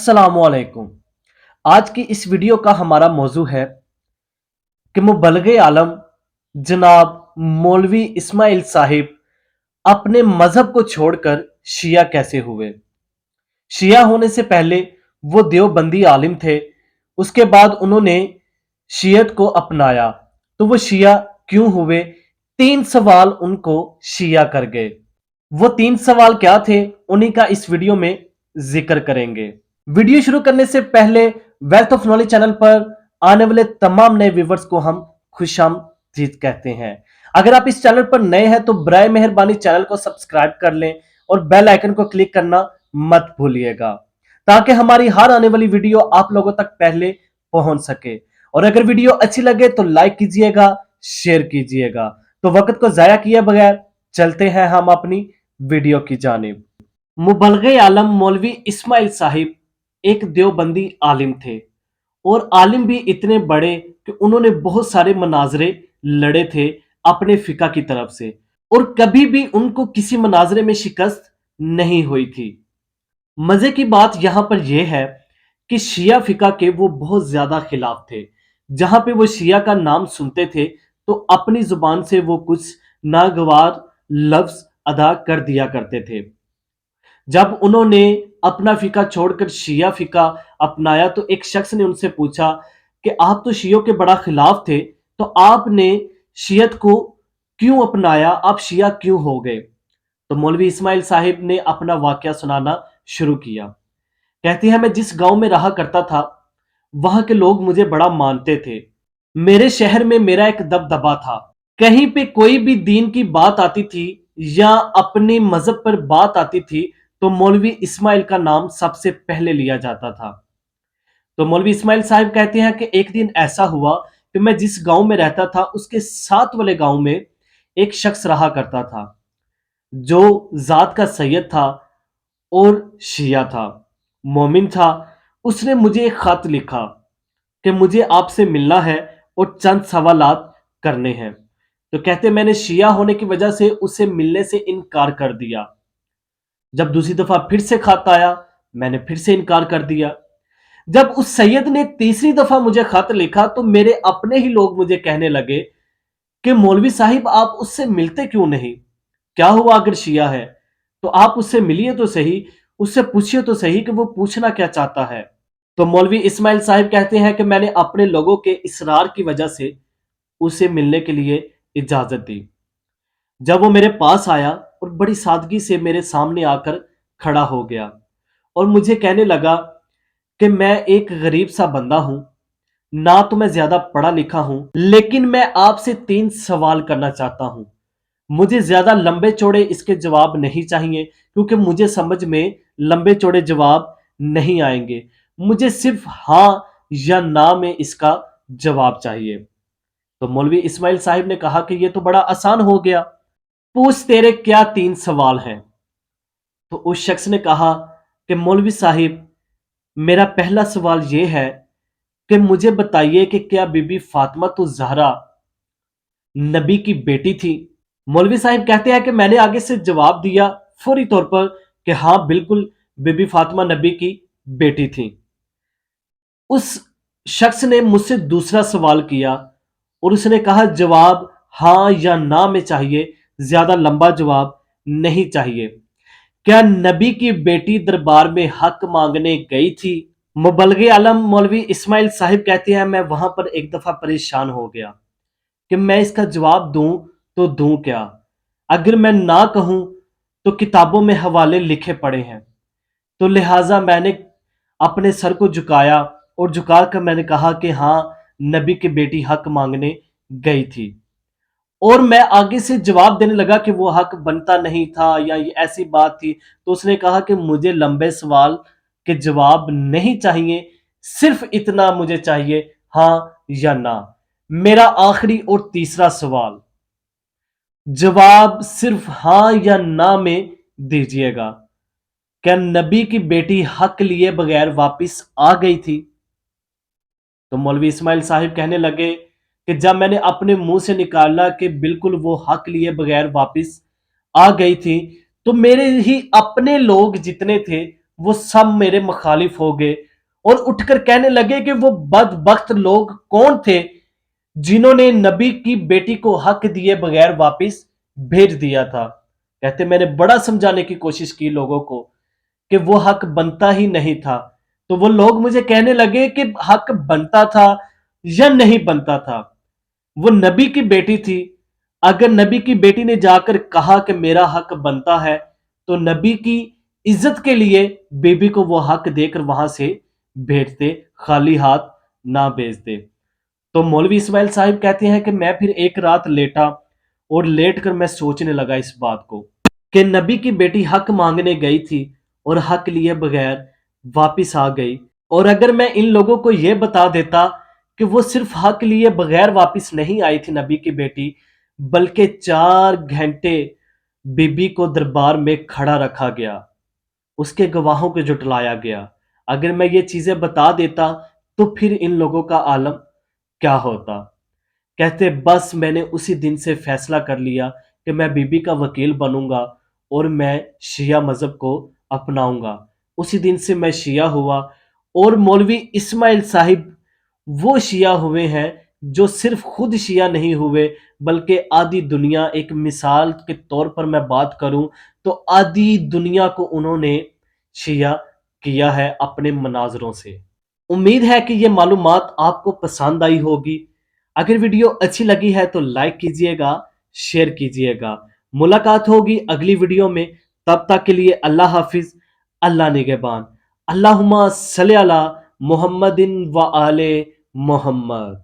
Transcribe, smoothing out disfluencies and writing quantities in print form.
अस्सलामुअलैकुम। आज की इस वीडियो का हमारा मौजू है कि मुबल्लिग आलम जनाब मौलवी इस्माइल साहिब अपने मजहब को छोड़कर शिया कैसे हुए। शिया होने से पहले वो देवबंदी आलिम थे। उसके बाद उन्होंने शियत को अपनाया। तो वो शिया क्यों हुए? तीन सवाल उनको शिया कर गए। वो तीन सवाल क्या थे, उन्हीं का इस वीडियो में जिक्र करेंगे। वीडियो शुरू करने से पहले वेल्थ ऑफ नॉलेज चैनल पर आने वाले तमाम नए व्यूवर्स को हम खुशामदीद कहते हैं। अगर आप इस चैनल पर नए हैं तो बराए मेहरबानी चैनल को सब्सक्राइब कर लें और बेल आइकन को क्लिक करना मत भूलिएगा, ताकि हमारी हर आने वाली वीडियो आप लोगों तक पहले पहुंच सके। और अगर वीडियो अच्छी लगे तो लाइक कीजिएगा, शेयर कीजिएगा। तो वक्त को जाया किए बगैर चलते हैं हम अपनी वीडियो की जानिब। मुबल्लिग आलम मौलवी इस्माइल साहिब एक देवबंदी आलिम थे, और आलिम भी इतने बड़े कि उन्होंने बहुत सारे मनाजरे लड़े थे अपने फिका की तरफ से, और कभी भी उनको किसी मनाजरे में शिकस्त नहीं हुई थी। मजे की बात यहां पर यह है कि शिया फिका के वो बहुत ज्यादा खिलाफ थे। जहां पे वो शिया का नाम सुनते थे तो अपनी जुबान से वो कुछ नागवार लफ्ज अदा कर दिया करते थे। जब उन्होंने अपना फिका छोड़कर शिया फिका अपनाया तो एक शख्स ने उनसे पूछा कि आप तो शियों के बड़ा खिलाफ थे, तो आपने शियत को क्यों अपनाया, आप शिया क्यों हो गए? तो मौलवी इस्माइल साहिब ने अपना वाकया सुनाना शुरू किया। कहती है, मैं जिस गांव में रहा करता था वहां के लोग मुझे बड़ा मानते थे। मेरे शहर में मेरा एक दबदबा था। कहीं पे कोई भी दीन की बात आती थी या अपने मजहब पर बात आती थी तो मौलवी इस्माइल का नाम सबसे पहले लिया जाता था। तो मौलवी इस्माइल साहब कहते हैं कि एक दिन ऐसा हुआ कि मैं जिस गांव में रहता था उसके साथ वाले गांव में एक शख्स रहा करता था जो जात का सैयद था और शिया था, मोमिन था। उसने मुझे एक खत लिखा कि मुझे आपसे मिलना है और चंद सवालात करने हैं। तो कहते मैंने शिया होने की वजह से उसे मिलने से इनकार कर दिया। जब दूसरी दफा फिर से खत आया, मैंने फिर से इनकार कर दिया। जब उस सैयद ने तीसरी दफा मुझे खत लिखा तो मेरे अपने ही लोग मुझे कहने लगे कि मौलवी साहिब आप उससे मिलते क्यों नहीं? क्या हुआ अगर शिया है तो आप उससे मिलिए तो सही, उससे पूछिए तो सही कि वो पूछना क्या चाहता है। तो मौलवी इस्माइल साहिब कहते हैं कि मैंने अपने लोगों के इसरार की वजह से उसे मिलने के लिए इजाजत दी। जब वो मेरे पास आया और बड़ी सादगी से मेरे सामने आकर खड़ा हो गया और मुझे कहने लगा कि मैं एक गरीब सा बंदा हूं, ना तो मैं ज्यादा पढ़ा लिखा हूं, लेकिन मैं आपसे तीन सवाल करना चाहता हूं। मुझे ज्यादा लंबे चौड़े इसके जवाब नहीं चाहिए क्योंकि मुझे समझ में लंबे चौड़े जवाब नहीं आएंगे। मुझे सिर्फ हाँ या ना में इसका जवाब चाहिए। तो मौलवी इस्माइल साहिब ने कहा कि यह तो बड़ा आसान हो गया, पूछ तेरे क्या तीन सवाल हैं? तो उस शख्स ने कहा कि मौलवी साहिब, मेरा पहला सवाल यह है कि मुझे बताइए कि क्या बीबी फातिमा तो जहरा नबी की बेटी थी? मौलवी साहिब कहते हैं कि मैंने आगे से जवाब दिया फौरी तौर पर कि हाँ बिल्कुल, बीबी फातिमा नबी की बेटी थी। उस शख्स ने मुझसे दूसरा सवाल किया और उसने कहा जवाब हाँ या ना में चाहिए, ज्यादा लंबा जवाब नहीं चाहिए। क्या नबी की बेटी दरबार में हक मांगने गई थी? मुबल्लिग आलम मौलवी इस्माइल साहिब कहते हैं मैं वहां पर एक दफा परेशान हो गया कि मैं इसका जवाब दूं तो दूं क्या। अगर मैं ना कहूं तो किताबों में हवाले लिखे पड़े हैं। तो लिहाजा मैंने अपने सर को झुकाया और झुकाकर मैंने कहा कि हाँ, नबी की बेटी हक मांगने गई थी। और मैं आगे से जवाब देने लगा कि वो हक बनता नहीं था या ये ऐसी बात थी। तो उसने कहा कि मुझे लंबे सवाल के जवाब नहीं चाहिए, सिर्फ इतना मुझे चाहिए हाँ या ना। मेरा आखिरी और तीसरा सवाल, जवाब सिर्फ हाँ या ना में दीजिएगा। क्या नबी की बेटी हक लिए बगैर वापस आ गई थी? तो मौलवी इस्माइल साहिब कहने लगे कि जब मैंने अपने मुंह से निकाला कि बिल्कुल वो हक लिए बगैर वापस आ गई थी, तो मेरे ही अपने लोग जितने थे وہ سب میرے مخالف ہو گئے اور اٹھ کر کہنے لگے کہ وہ بدبخت لوگ کون تھے جنہوں نے نبی کی بیٹی کو حق دیے بغیر واپس بھیج دیا تھا۔ کہتے میں نے بڑا سمجھانے کی کوشش کی لوگوں کو کہ وہ حق بنتا ہی نہیں تھا، تو وہ لوگ مجھے کہنے لگے کہ حق بنتا تھا یا نہیں بنتا تھا، وہ نبی کی بیٹی تھی، اگر نبی کی بیٹی نے جا کر کہا کہ میرا حق بنتا ہے تو نبی کی عزت کے لیے بی بی کو وہ حق دے کر وہاں سے بھیجتے، خالی ہاتھ نہ بھیجتے۔ تو مولوی اسماعیل صاحب کہتے ہیں کہ میں پھر ایک رات لیٹا اور لیٹ کر میں سوچنے لگا اس بات کو کہ نبی کی بیٹی حق مانگنے گئی تھی اور حق لیے بغیر واپس آ گئی، اور اگر میں ان لوگوں کو یہ بتا دیتا کہ وہ صرف حق لیے بغیر واپس نہیں آئی تھی نبی کی بیٹی، بلکہ 4 گھنٹے بی بی کو دربار میں کھڑا رکھا گیا، اس کے گواہوں کو جٹلایا گیا، اگر میں یہ چیزیں بتا دیتا تو پھر ان لوگوں کا عالم کیا ہوتا؟ کہتے بس میں نے اسی دن سے فیصلہ کر لیا کہ میں بی بی کا وکیل بنوں گا اور میں شیعہ مذہب کو اپناؤں گا۔ اسی دن سے میں شیعہ ہوا، اور مولوی اسماعیل صاحب وہ شیعہ ہوئے ہیں جو صرف خود شیعہ نہیں ہوئے بلکہ آدھی دنیا، ایک مثال کے طور پر میں بات کروں تو آدھی دنیا کو انہوں نے شیعہ کیا ہے اپنے مناظروں سے۔ امید ہے کہ یہ معلومات آپ کو پسند آئی ہوگی۔ اگر ویڈیو اچھی لگی ہے تو لائک کیجئے گا، شیئر کیجئے گا۔ ملاقات ہوگی اگلی ویڈیو میں، تب تک کے لیے اللہ حافظ، اللہ نگہبان۔ اللہم صلی علی محمد و آل محمد۔